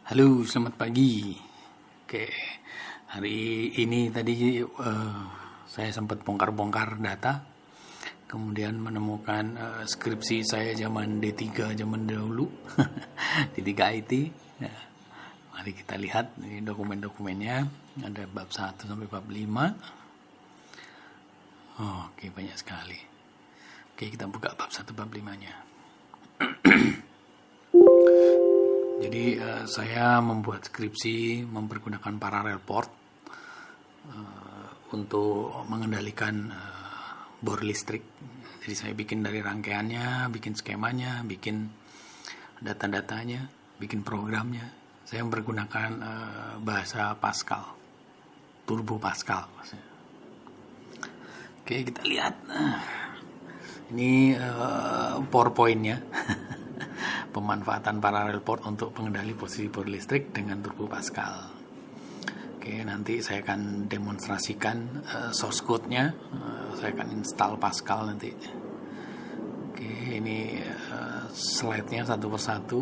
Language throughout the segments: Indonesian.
Halo, selamat pagi. Oke, hari ini tadi saya sempat bongkar-bongkar data, kemudian menemukan skripsi saya zaman D3 zaman dahulu, D3 IT. Nah, mari kita lihat ini dokumen-dokumennya, ada bab 1 sampai bab 5. Oke, banyak sekali. Oke, kita buka bab 1 bab 5-nya. Jadi saya membuat skripsi mempergunakan parallel port untuk mengendalikan bor listrik. Jadi saya bikin dari rangkaiannya, bikin skemanya, bikin data-datanya, bikin programnya. Saya mempergunakan bahasa Pascal, Turbo Pascal. Oke, kita lihat. Ini PowerPoint-nya. Pemanfaatan parallel port untuk pengendali posisi bor listrik dengan Turbo Pascal. Oke, nanti saya akan demonstrasikan source code-nya. Saya akan install Pascal nanti. Oke, ini slide-nya satu persatu.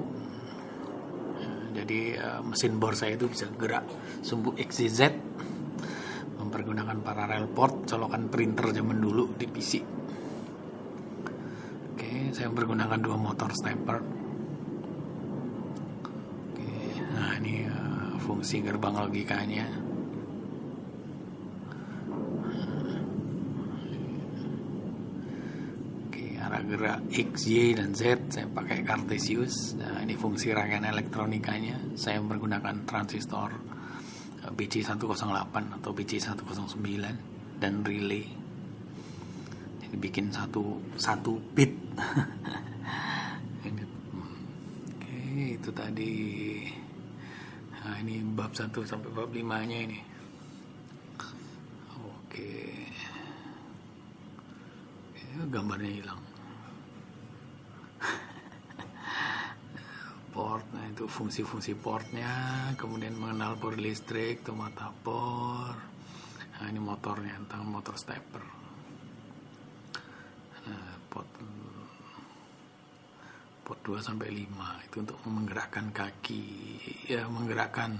Jadi mesin bor saya itu bisa gerak sumbu XYZ mempergunakan parallel port, colokan printer zaman dulu di PC. Oke, saya mempergunakan 2 motor stepper. Nah, ini fungsi gerbang logikanya. Oke, arah gerak X, Y, dan Z saya pakai Cartesius. Nah, ini fungsi rangkaian elektronikanya. Saya menggunakan transistor BC108 atau BC109 dan relay. Jadi bikin satu bit. Oke, itu tadi. Nah, ini bab 1 sampai bab 5-nya ini. Oke. Gambarnya hilang. Port, nah itu fungsi-fungsi portnya, kemudian mengenal bor listrik, itu mata bor. Nah, ini motornya, tentang motor stepper. Nah, port 2 sampai 5 itu untuk menggerakkan kaki, ya menggerakkan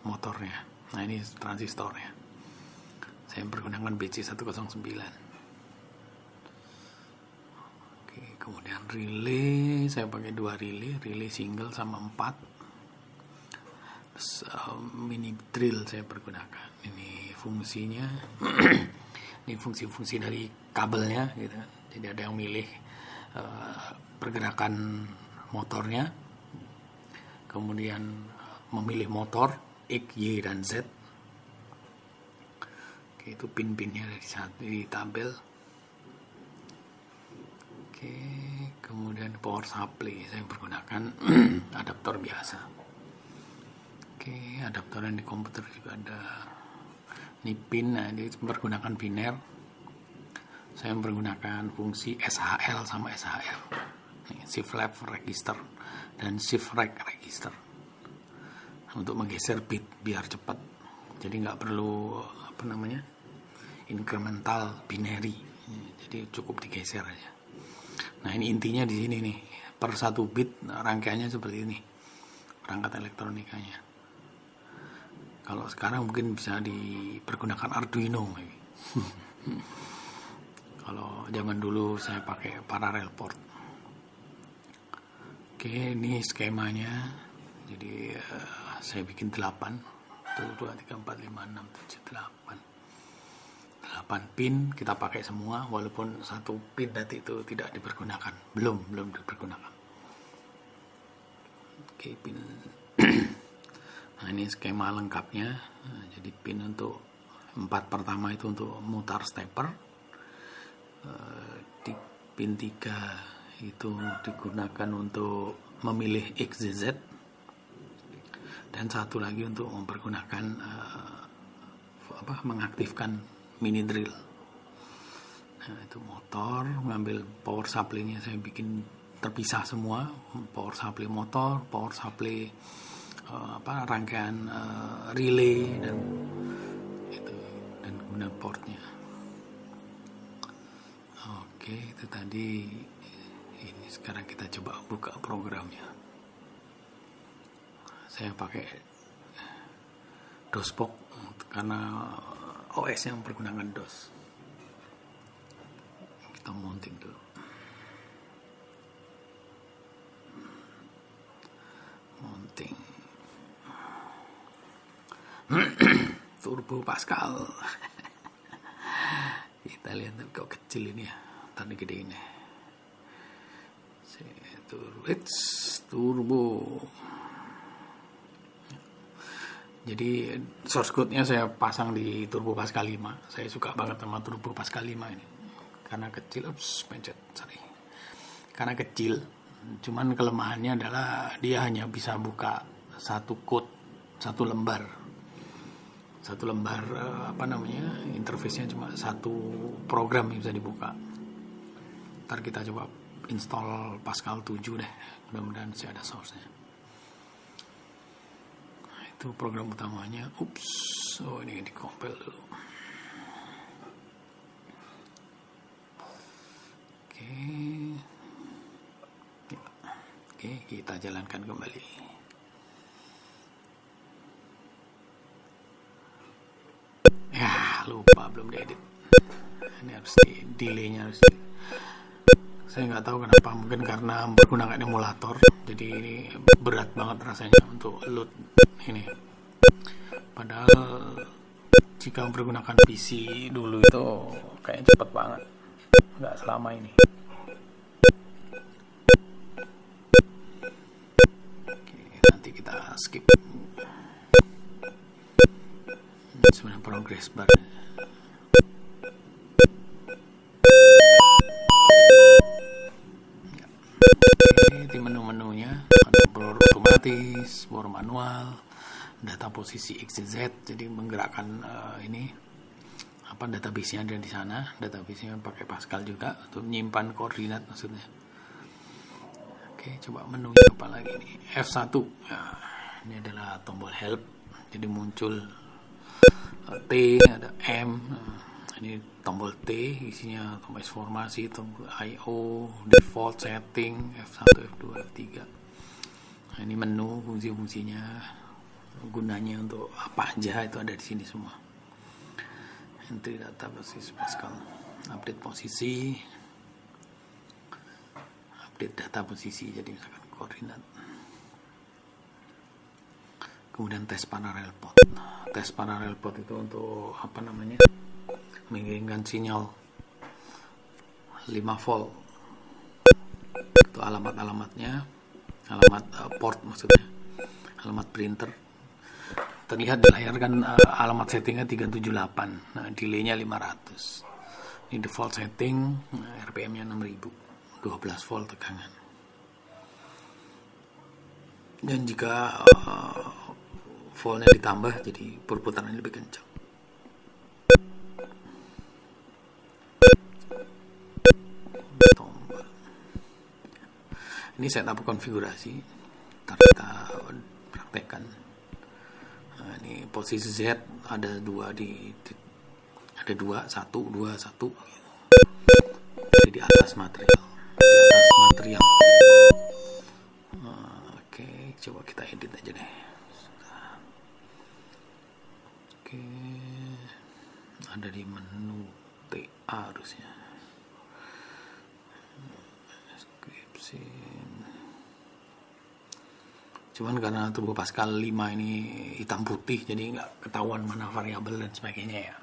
motornya. Nah, ini transistornya. Saya menggunakan BC109. Oke, kemudian relay, saya pakai 2 relay single sama 4. Terus mini drill saya pergunakan. Ini fungsinya. Ini fungsi-fungsi dari kabelnya gitu. Jadi ada yang milih pergerakan motornya, kemudian memilih motor X, Y, dan Z. Oke, itu pin-pinnya di tabel. Oke, kemudian power supply saya menggunakan adaptor biasa. Oke, adaptor yang di komputer juga ada. Ini pin, nah ini menggunakan biner. Saya menggunakan fungsi SHL sama SHR. Shift left register dan shift right register untuk menggeser bit biar cepat. Jadi nggak perlu incremental binary. Jadi cukup digeser aja. Nah, ini intinya di sini nih. Per 1 bit rangkaiannya seperti ini. Perangkat elektronikanya. Kalau sekarang mungkin bisa dipergunakan Arduino. Kalau zaman dulu saya pakai parallel port. Oke, ini skemanya. Jadi saya bikin 8. 1, 2, 3, 4, 5, 6, 7, 8. 8 pin kita pakai semua, walaupun 1 pin nanti itu tidak dipergunakan. Belum dipergunakan. Oke, pin. Nah, ini skema lengkapnya. Nah, jadi pin untuk 4 pertama itu untuk mutar stepper. Di pin 3 itu digunakan untuk memilih XYZ, dan satu lagi untuk mempergunakan mengaktifkan mini drill. Nah, itu motor, mengambil power supply-nya saya bikin terpisah semua, power supply motor, power supply rangkaian relay dan kemudian portnya. Oke, itu tadi. Ini sekarang kita coba buka programnya. saya pakai DOSBox karena OS yang menggunakan DOS. Kita mounting dulu. Mounting Turbo Pascal. Kita lihat kok kecil ini ya, tadi gede ini. Turbo. Jadi source code-nya saya pasang di Turbo Pascal 5. Saya suka banget sama Turbo Pascal 5 ini. Karena kecil, Karena kecil, cuman kelemahannya adalah dia hanya bisa buka satu code, satu lembar. Interface-nya cuma satu program yang bisa dibuka. Ntar kita coba install Pascal 7 deh. Mudah-mudahan sih ada source-nya. Itu program utamanya. Ini di-compile dulu. Oke, kita jalankan kembali. Ya, lupa belum diedit. Ini harus delay-nya harus. Saya nggak tahu kenapa, mungkin karena menggunakan emulator, jadi ini berat banget rasanya untuk load ini. Padahal jika menggunakan PC dulu itu kayaknya cepet banget, nggak selama ini. Oke, nanti kita skip. Ini sebenarnya progress bar. Di menu-menunya ada bor otomatis, bor manual, data posisi XYZ, jadi menggerakkan database-nya ada di sana. Database-nya pakai Pascal juga untuk menyimpan koordinat maksudnya. Oke, coba menunya apa lagi nih? F1. Nah, ini adalah tombol help. Jadi muncul T, ada M. Ini tombol T, isinya tombol informasi, tombol I/O, default setting, F1, F2, F3. Nah, ini menu, fungsi-fungsinya, gunanya untuk apa aja itu ada di sini semua. Entry data basis Pascal, update posisi, update data posisi, jadi misalkan koordinat. Kemudian tes parallel port. Tes parallel port itu untuk mengirimkan sinyal 5 volt. Itu alamat-alamatnya, alamat port maksudnya, alamat printer. Terlihat di layar kan alamat settingnya 378. Nah, delay-nya 500. Ini default setting, RPM-nya 6000, 12 volt tegangan. Dan jika voltnya ditambah, jadi perputarannya lebih kencang. Ini setup konfigurasi. Ntar kita praktekkan. Nah, ini posisi Z ada dua, satu. Jadi di atas material. Oke, coba kita edit aja deh. Oke, ada di menu TA harusnya. Description. Cuman karena Turbo Pascal 5 ini hitam putih, jadi nggak ketahuan mana variabel dan sebagainya ya.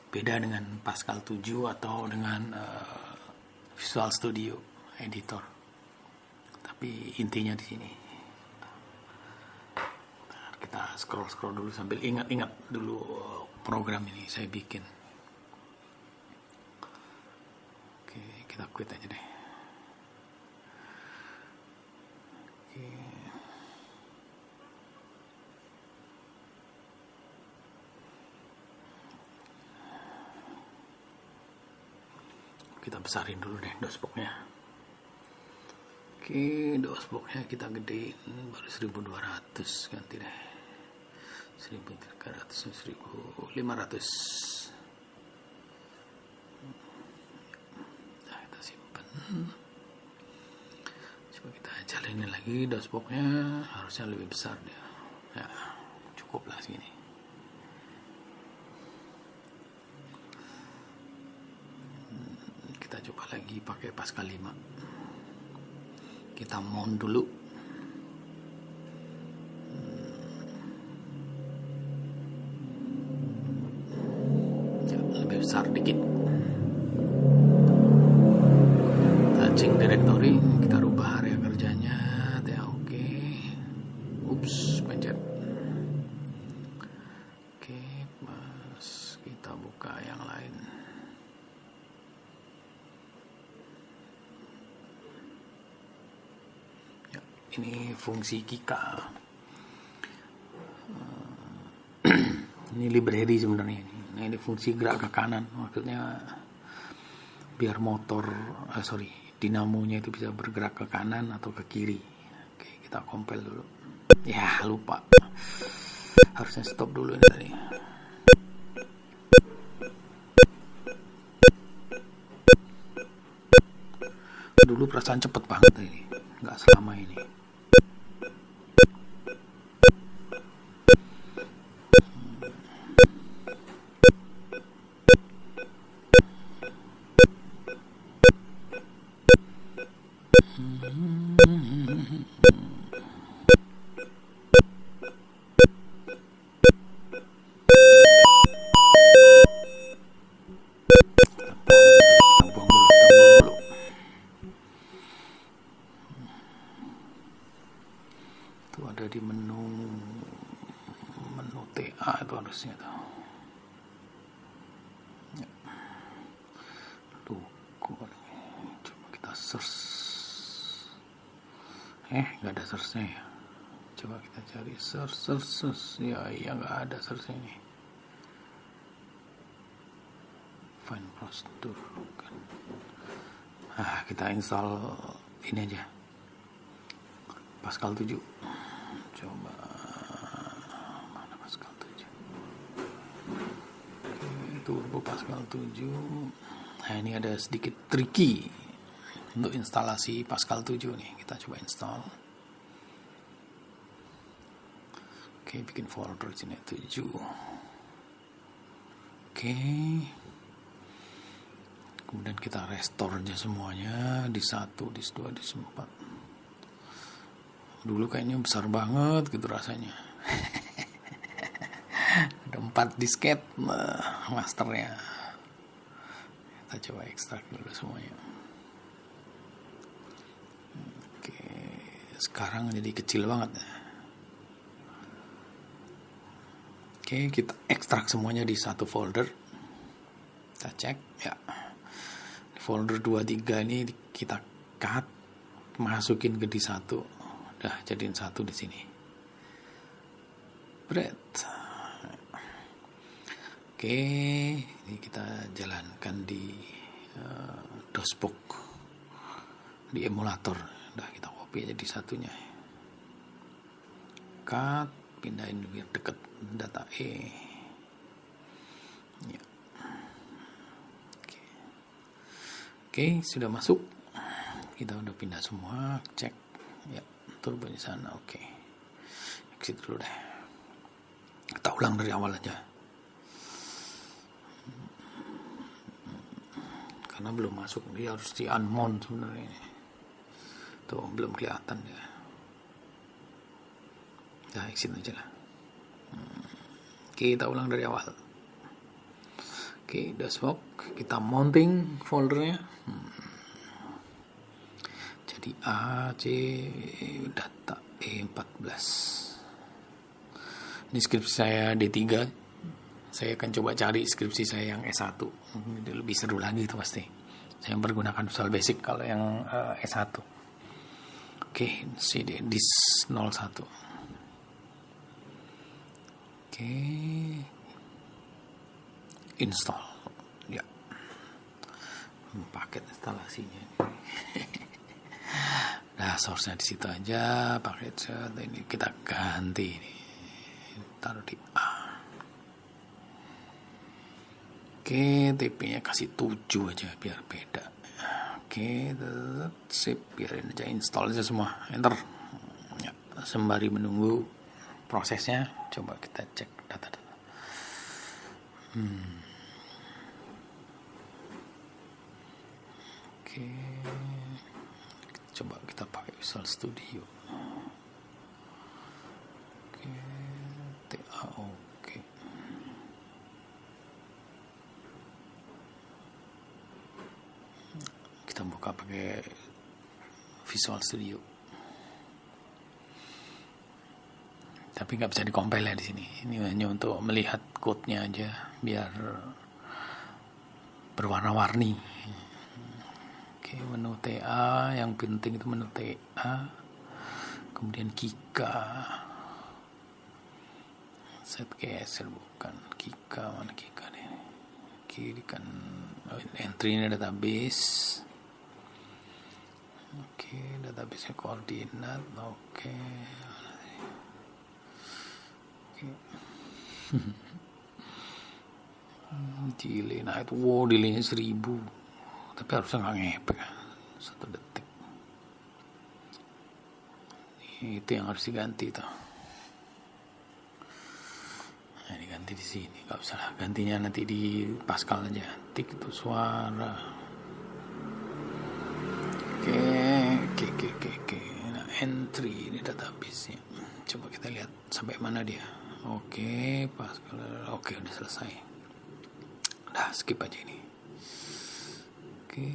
Beda dengan Pascal 7 atau dengan Visual Studio Editor. Tapi intinya di sini. Kita scroll dulu sambil ingat-ingat dulu program ini saya bikin. Oke, kita quit aja deh. Oke. Kita besarin dulu deh DOSBox-nya. Oke, DOSBox-nya kita gedein, baru 1200, ganti deh 1300, 1500. Nah, kita simpan. Coba Kita jalani lagi, dashboardnya harusnya lebih besar dia. Ya, cukuplah segini. Kita coba lagi pakai Pascal 5. Kita mount dulu. Ya, lebih besar dikit. Touching directory, kita rubah area kerjanya. Ya, oke. Ups, pencet. Oke, mas, kita buka yang lain. Ya, ini fungsi Kika. Ini library sebenarnya. Nah, ini fungsi gerak ke kanan, maksudnya biar dinamonya itu bisa bergerak ke kanan atau ke kiri. Oke, kita compile dulu. Ya, lupa. Harusnya stop dulu ini tadi. Dulu perasaan cepet banget ini, nggak selama ini. Itu ada di menu TA itu harusnya tuh. Ya. Coba kita search. Nggak ada searchnya ya. Coba kita cari search. Ya nggak ada searchnya ini. Find prosedur kan. Kita install ini aja. Pascal 7. Coba mana Pascal 7. Turbo Pascal 7. Nah, ini ada sedikit tricky untuk instalasi Pascal 7 nih. Kita coba install. Oke, bikin folder sini 7. Oke. Kemudian kita restore aja semuanya di 1, di 2, di 4. Dulu kayaknya besar banget gitu rasanya. Ada 4 disket masternya. Kita coba ekstrak dulu semuanya. Oke, sekarang jadi kecil banget ya. Oke, kita ekstrak semuanya di satu folder. Kita cek ya. Di folder 23 ini kita cut, masukin ke di 1. Udah jadiin 1 di sini. Oke, ini kita jalankan di dashboard di emulator. Udah kita copy aja di satunya. Cut, pindahin biar deket data ya. Oke, sudah masuk. Kita udah pindah semua, cek ya, turbo di sana. Oke, exit dulu deh. Kita ulang dari awal aja. Karena belum masuk, dia harus di unmount sebenarnya. Tuh belum kelihatan ya. Ya exit aja lah. Oke, kita ulang dari awal. Oke, dashboard, kita mounting foldernya. Jadi AC data E14. Ini skripsi saya D3. Saya akan coba cari skripsi saya yang S1. Ini lebih seru lagi itu pasti. Saya menggunakan Visual Basic kalau yang S1. Oke, CD disk 01. Oke. Install. Ya. Paket instalasinya. Nah, source-nya di situ aja, paket ini kita ganti ini. Taruh di A. Oke, TP-nya kasih 7 aja biar beda. Oke. Oke, sip, biarin aja, install aja semua, enter. Ya, sembari menunggu prosesnya, coba kita cek data-data. Oke, coba kita pakai Visual Studio. Oke, oke. Kita buka pakai Visual Studio. Tapi nggak bisa dikompil ya di sini. Ini hanya untuk melihat code-nya aja, biar berwarna-warni. Oke, menu TA, yang penting itu menu TA. Kemudian Kika. Set caser bukan. Kika, mana Kika nih? Kiri kan entry ini database. Oke, database koordinat. Oke. Delay, nah itu delaynya 1000, tapi harusnya nggak ngepek 1 detik. Itu yang harus diganti tuh. Nah, diganti di sini, nggak usah lah, gantinya nanti di Pascal aja. Tik itu suara. Oke. Nah, entry ini database nya. Coba kita lihat sampai mana dia. Oke, Pascal. Oke, udah selesai. Udah, skip aja ini. Oke,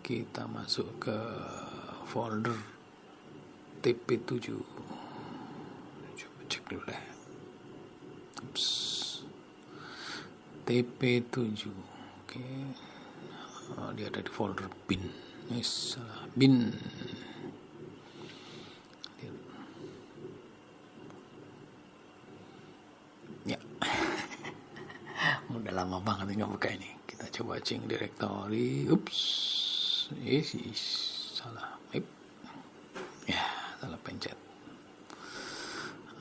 kita masuk ke folder TP7. Coba cek dulu deh. TP7. Oke. Oh, dia ada di folder bin. Salah, bin. Ya. Udah lama banget nggak buka ini. Kita coba change directory. Salah. Ya, salah pencet.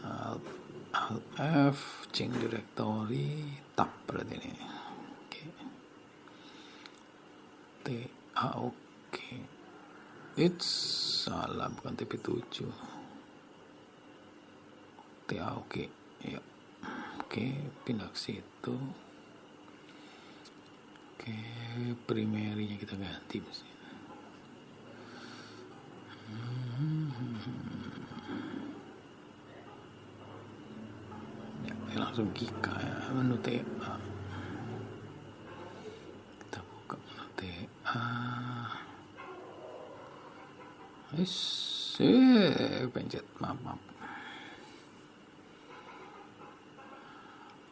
Alt F, change directory, tab berarti ini. Oke. Oke. It's salah, bukan TP7. oke. Ya. Oke, pindah ke situ. Oke, primary-nya kita ganti mesti. Ya, langsung Kika ya, menu TA. Kita buka menu TA. Pencet, maaf.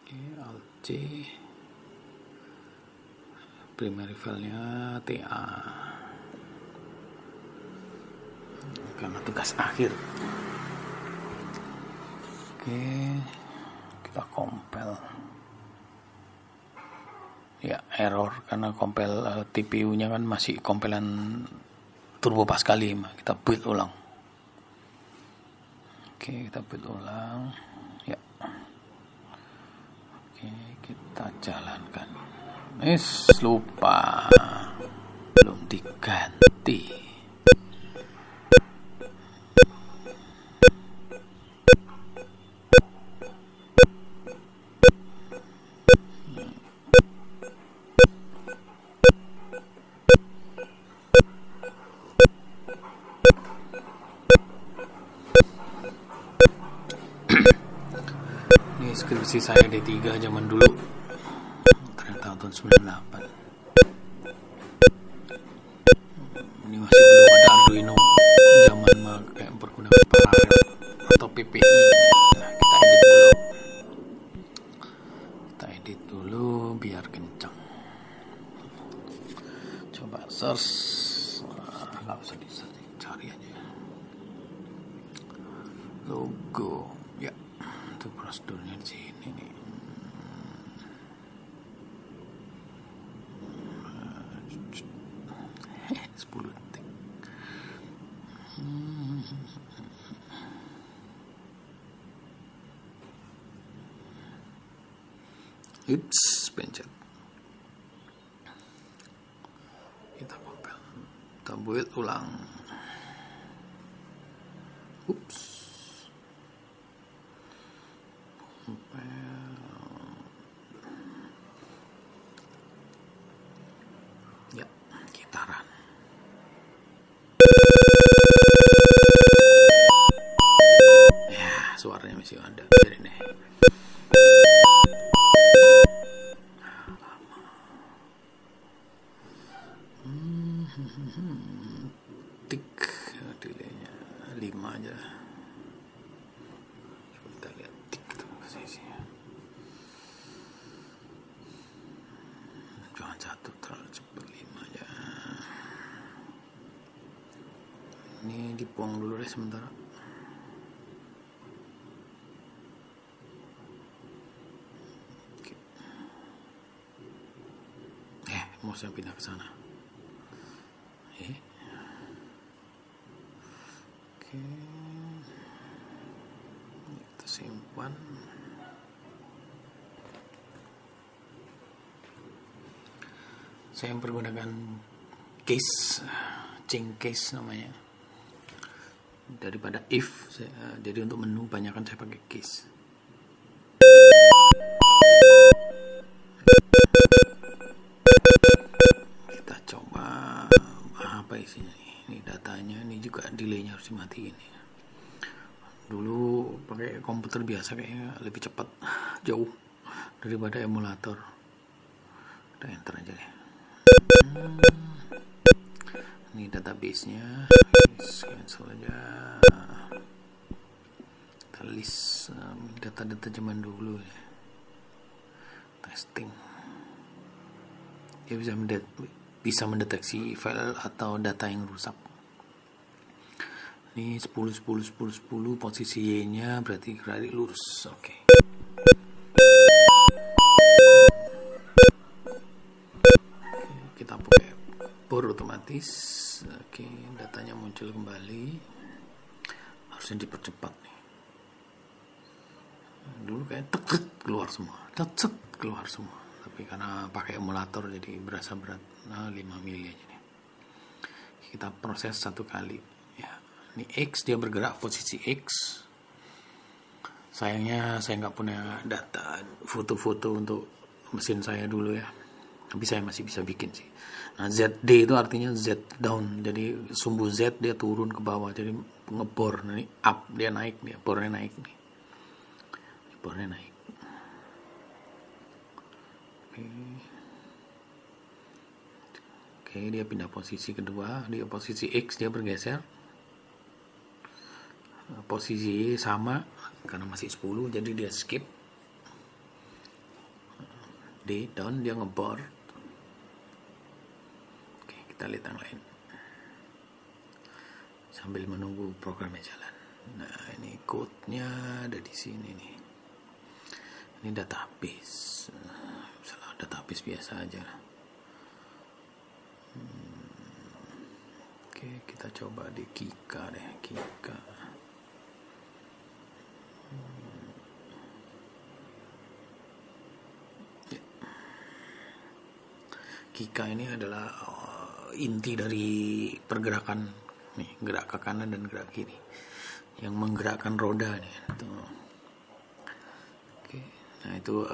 Oke, Alt C. Primary file-nya TA. Karena tugas akhir. Oke, kita compile. Ya, error karena compile TPU-nya kan masih compilan Turbo Pascal 5. Kita build ulang. Oke, kita build ulang. Ya. Oke, kita jalankan. Lupa. Belum diganti. Ini skripsi saya D3 zaman dulu. Ternyata tahun 98. Ini masih belum ada Arduino. Zaman kayak pergunakan paralel atau PPI. Nah, kita edit dulu biar kencang. Coba search. Nggak usah di-search, cari aja. Logo. Ya, itu prosedurnya di sini nih. Pencet. Kita compile. build ulang. Ups. Ya, gitaran. Ya, suaranya masih ada. Biarin deh. Tik, delaynya 5 aja. Coba kita lihat tik itu posisinya. Jangan 1 terlalu cepat, 5 aja. Ini dibuang dulu deh sementara. Oke. Mouse yang pindah ke sana. Oke, kita simpan. Saya mempergunakan case, chain case namanya. Daripada if, jadi untuk menu banyakkan saya pakai case. Kita coba apa isinya nih. Ini datanya, ini juga delaynya harus dimatiin. Dulu pakai komputer biasa kayaknya lebih cepat jauh daripada emulator. Kita enter aja deh. Ini database-nya, cancel aja. Kita list data-data zaman dulu ya. Testing. Dia bisa mendeteksi file atau data yang rusak. Ini 10 posisi Y-nya berarti kredit lurus. Oke. Kita pakai bor otomatis. Oke, datanya muncul kembali. Harusnya dipercepat nih. Dulu kayak keluar semua. Keluar semua. Tapi karena pakai emulator jadi berasa berat. 5 mili aja nih. Kita proses 1 kali. Ya, ini X, dia bergerak posisi X. Sayangnya saya nggak punya data foto-foto untuk mesin saya dulu ya. Tapi saya masih bisa bikin sih. Nah, ZD itu artinya Z down. Jadi sumbu Z dia turun ke bawah. Jadi ngebor. Nah, ini up, dia naik. Dia bornya naik nih. Bornya naik. Oke, dia pindah posisi kedua. Di posisi X dia bergeser. Posisi sama karena masih 10, jadi dia skip. D down, dia ngebor. Oke, kita lihat yang lain sambil menunggu programnya jalan. Nah, ini code-nya ada di sini nih. Ini database. Salah, database biasa aja. Oke, kita coba di Kika deh. Kika. Kika ini adalah inti dari pergerakan nih, gerak ke kanan dan gerak kiri yang menggerakkan roda nih. Oke, nah itu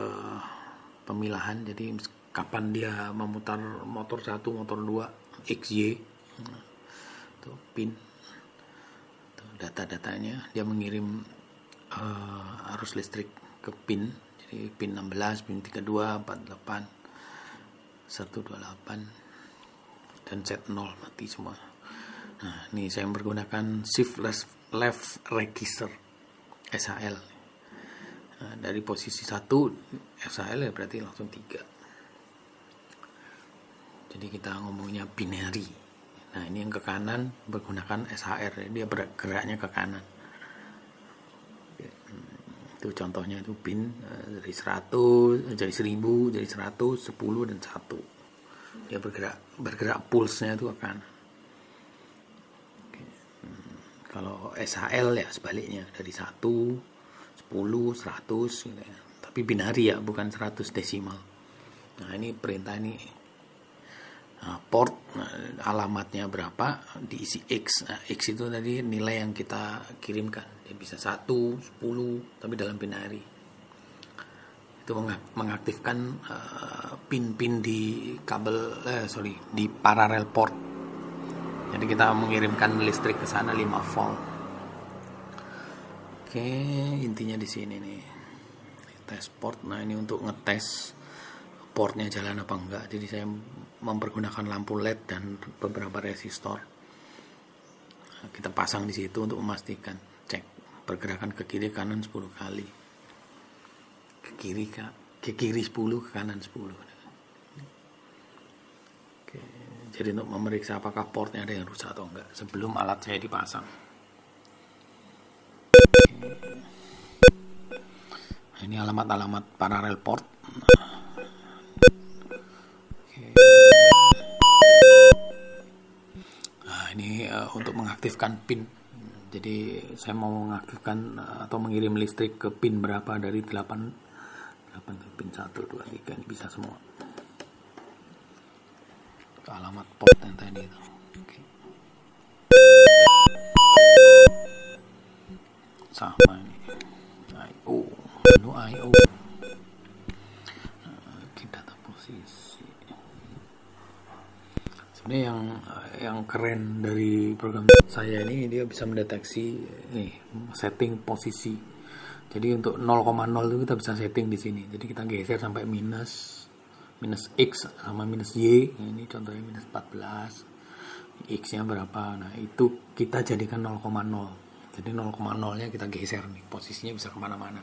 pemilahan. Jadi kapan dia memutar motor 1, motor 2, XY, itu pin, itu data-datanya. Dia mengirim arus listrik ke pin. Jadi pin 16, pin 32, 48. 128 dan set 0 mati semua. Nah, ini saya menggunakan shift left register SHL. Nah, dari posisi 1 SHL ya berarti langsung 3. Jadi kita ngomongnya binary. Nah, ini yang ke kanan menggunakan SHR, dia bergeraknya ke kanan. Itu contohnya itu pin dari 100, jadi 1000, jadi 100, 10 dan 1. Dia bergerak pulse-nya itu akan. Kalau SHL ya sebaliknya, dari 1, 10, 100 gitu ya. Tapi binary ya, bukan 100 desimal. Nah, ini perintah ini port, alamatnya berapa, diisi X. Nah, X itu tadi nilai yang kita kirimkan. Ya, bisa 1, 10, tapi dalam binary. Itu mengaktifkan pin-pin di kabel, di parallel port. Jadi kita mengirimkan listrik ke sana 5 volt. Oke, intinya di sini nih. Tes port. Nah, ini untuk ngetes portnya jalan apa enggak. Jadi saya mempergunakan lampu LED dan beberapa resistor. Kita pasang di situ untuk memastikan. Cek pergerakan ke kiri kanan 10 kali. Ke kiri 10, ke kanan 10. Oke, jadi untuk memeriksa apakah portnya ada yang rusak atau enggak sebelum alat saya dipasang. Ini alamat-alamat parallel port. Nah, ini untuk mengaktifkan pin. Jadi saya mau mengaktifkan atau mengirim listrik ke pin berapa dari 8 ke pin 1, 2, 3. Ini bisa semua. Ke alamat port yang tadi itu. Oke. Sama ini. I/O. Menu I/O. Oke, data posisi. Sebenarnya yang keren dari program saya ini, dia bisa mendeteksi setting posisi. Jadi untuk 0,0 itu kita bisa setting di sini. Jadi kita geser sampai minus X sama minus Y. Ini contohnya minus 14. X-nya berapa? Nah, itu kita jadikan 0,0. Jadi 0,0-nya kita geser nih, posisinya bisa kemana-mana.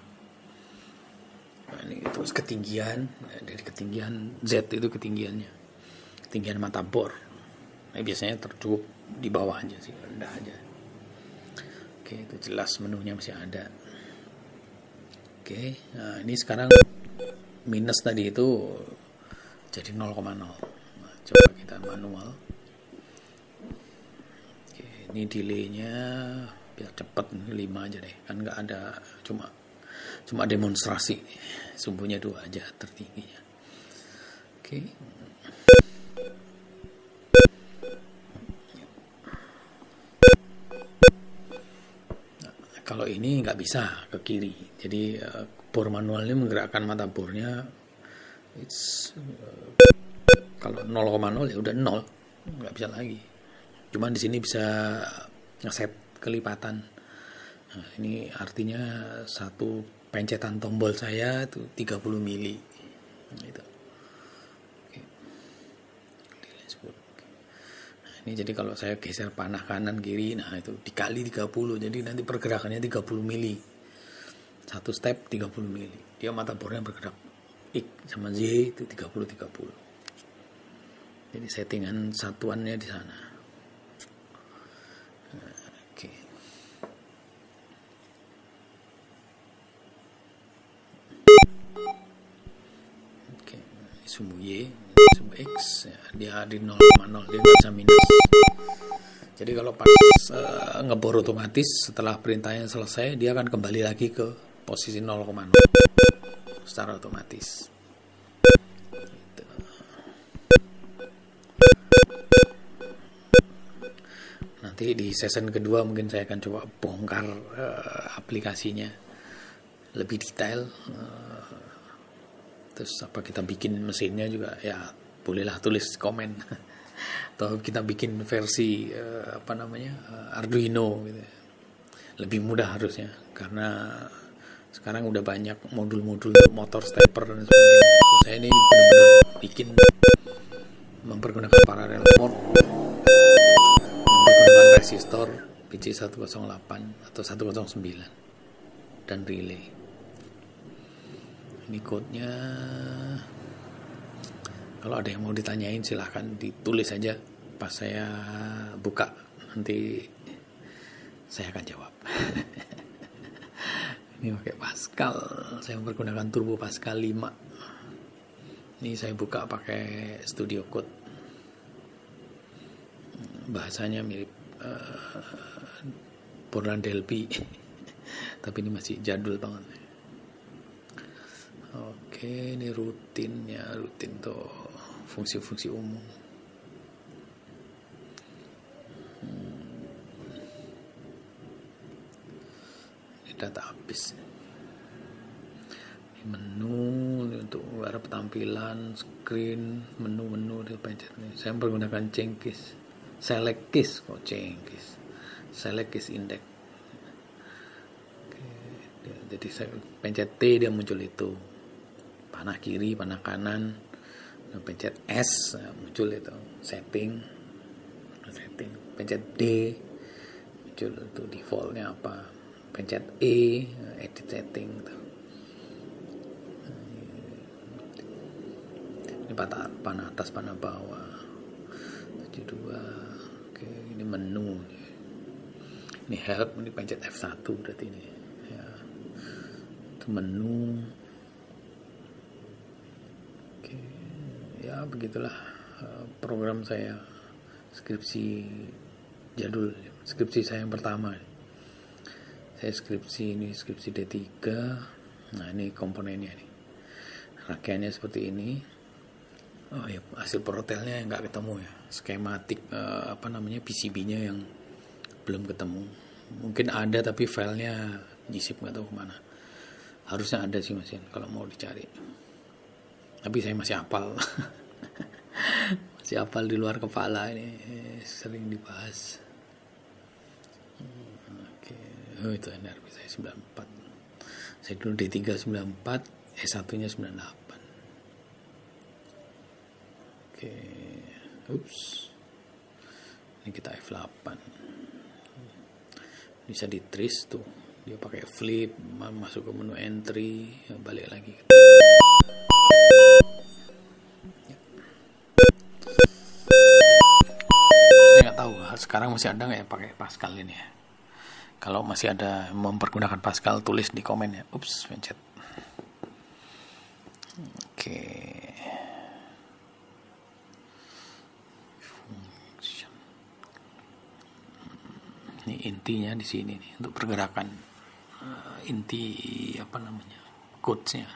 Nah, ini terus ketinggian, dari ketinggian Z itu ketinggiannya, ketinggian mata bor. Nah, biasanya tercukup di bawah aja sih, rendah aja. Oke, itu jelas menunya masih ada. Oke, nah ini sekarang minus tadi itu jadi 0,0. Nah, coba kita manual. Oke, ini delaynya biar cepet 5 aja deh, kan nggak ada, cuma demonstrasi. Sumbunya 2 aja tertingginya. Oke. Nah, kalau ini nggak bisa ke kiri, jadi bor manualnya menggerakkan mata bornya. Kalau 0,0 ya udah 0, nggak bisa lagi. Cuman di sini bisa ngeset kelipatan. Nah, ini artinya satu pencetan tombol saya itu 30 mili gitu. Oke. Nah, ini jadi kalau saya geser panah kanan kiri, nah itu dikali 30, jadi nanti pergerakannya 30 mili. Satu step 30 mili. Dia mata bornya bergerak X sama Z itu 30. Jadi settingan satuannya di sana. Oke. Oke, sumbu Y, sumbu X, ya, dia di 0,0, dia nggak bisa minus. Jadi kalau pas ngebor otomatis, setelah perintahnya selesai, dia akan kembali lagi ke posisi 0,0 secara otomatis. Gitu. Nanti di season kedua mungkin saya akan coba bongkar aplikasinya lebih detail. Terus apa kita bikin mesinnya juga, ya bolehlah tulis komen. Atau kita bikin versi Arduino gitu. Lebih mudah harusnya, karena sekarang udah banyak modul-modul motor stepper dan sebagainya. Saya ini benar-benar bikin mempergunakan parallel port, mempergunakan resistor PC108 atau 109 dan relay. Ini code-nya. Kalau ada yang mau ditanyain silahkan ditulis aja pas saya buka, nanti saya akan jawab. Ini pakai Pascal, saya menggunakan Turbo Pascal 5. Ini saya buka pakai Studio Code. Bahasanya mirip Borland Delphi, tapi ini masih jadul banget. Oke, ini rutin tuh fungsi-fungsi umum. database. Ini menu ini untuk arah tampilan, screen, menu dipencet nih. Saya menggunakan Jenkins, select keys select keys index. Oke, jadi saya pencet T dia muncul itu, panah kiri, panah kanan. Pencet S muncul itu setting, pencet D muncul itu defaultnya apa, pencet E edit setting gitu. Ini panah atas, panah bawah 72. Oke, ini menu, ini help, ini pencet F1 berarti ini ya, itu menu. Oke, ya begitulah program saya skripsi jadul, skripsi saya yang pertama. Saya skripsi D3. Nah, ini komponennya nih, rangkaiannya seperti ini. Oh ya, hasil protelnya nggak ketemu ya, skematik PCB-nya yang belum ketemu. Mungkin ada tapi filenya zip nggak tahu kemana. Harusnya ada sih mesin kalau mau dicari. Tapi saya masih hafal. Masih hafal di luar kepala, ini sering dibahas. Oke. Oh, itu NRP saya 94. Saya dulu D3 94, S1-nya 98. Oke. Ini kita F8. Bisa di trace tuh. Dia pakai flip, masuk ke menu entry, balik lagi. Saya nggak tahu sekarang masih ada nggak ya pakai Pascal ini ya. Kalau masih ada mempergunakan Pascal, tulis di komen ya. Pencet. Oke. Ini intinya di sini nih, untuk pergerakan inti codesnya.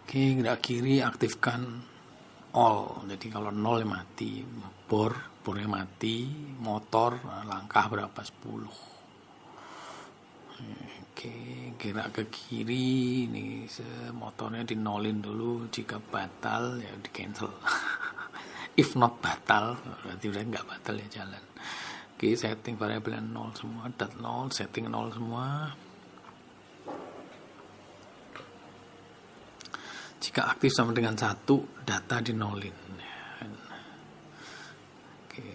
Oke, gerak kiri aktifkan all, jadi kalau 0 mati, bornya mati, motor langkah berapa 10. Oke, gerak ke kiri, ini motornya dinolin dulu, jika batal ya di cancel. If not batal, berarti udah nggak batal ya jalan. Oke, setting variabel 0 semua, .0, setting 0 semua. Jika aktif sama dengan 1, data dinolin. Oke,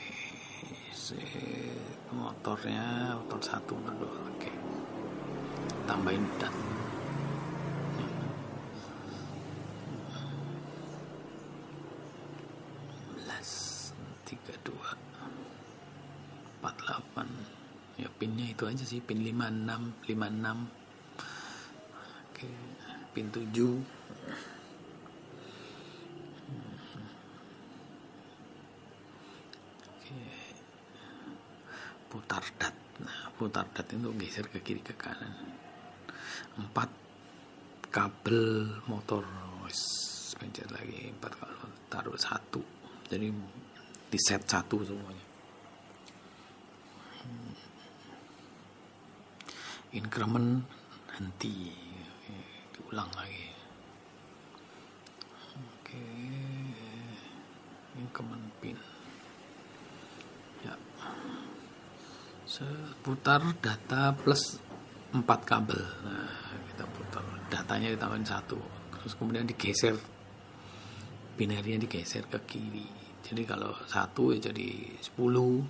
motor 1, motor 2. Oke, tambahin dan. Ya, pinnya itu aja sih, pin 56. Oke, pin 7. Oke. Putar dat. Nah, putar dat itu geser ke kiri ke kanan. 4 kabel motor. Pencet lagi 4 kabel, taruh 1. Jadi di set 1 semuanya. Increment henti, diulang lagi. Oke, increment pin ya, seputar data plus 4 kabel. Nah, kita putar datanya, ditambahin 1, terus kemudian digeser, binarinya digeser ke kiri. Jadi kalau 1 ya jadi 10,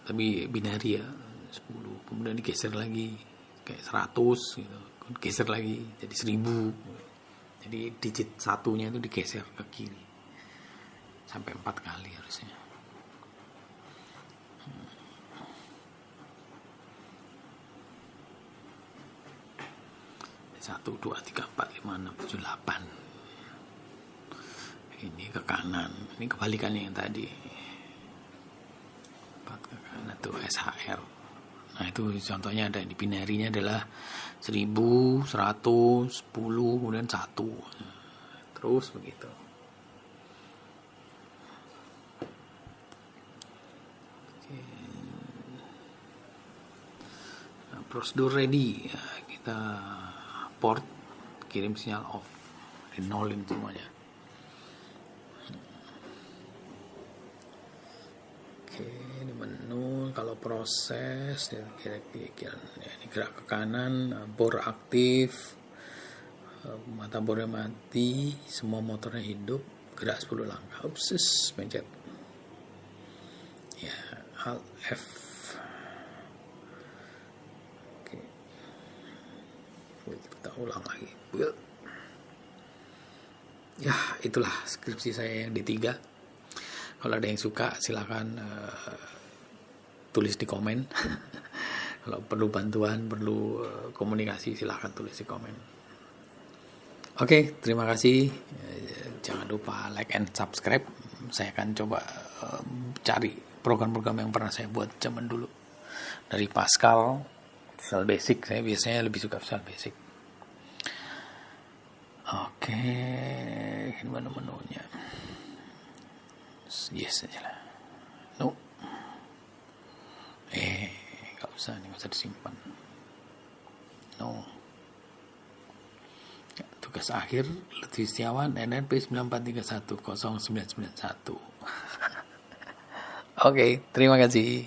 tapi binari ya 10, kemudian digeser lagi kayak 100 gitu, geser lagi jadi 1000. Jadi digit 1-nya itu digeser ke kiri sampai 4 kali harusnya. 1, 2, 3, 4, 5, 6, 7, 8. Ini ke kanan, ini kebalikannya yang tadi. 4 ke kanan tuh SHR. Nah, itu contohnya ada di binarinya adalah 1000, 100, 10, kemudian 1. Terus begitu. Oke. prosedur ready. Ya, kita port, kirim sinyal off, dinolin semuanya. Oke, di menu kalau proses ya, kira-kira ini gerak ke kanan, bor aktif, mata bornya mati, semua motornya hidup, gerak 10 langkah. Upsis, pencet ya, Alt F. Oke, kita ulang lagi. Ya, itulah skripsi saya yang di 3. Kalau ada yang suka silakan tulis di komen. Kalau perlu bantuan, perlu komunikasi, silakan tulis di komen. Oke, terima kasih. Jangan lupa like and subscribe. Saya akan coba cari program-program yang pernah saya buat zaman dulu. Dari Pascal, Visual Basic. Saya biasanya lebih suka Visual Basic. Oke, gimana menunya? Yes aja lah. No. Gak usah disimpan. No. Ya, tugas akhir Lutfi Setiawan, NNP 94310991. Oke, terima kasih.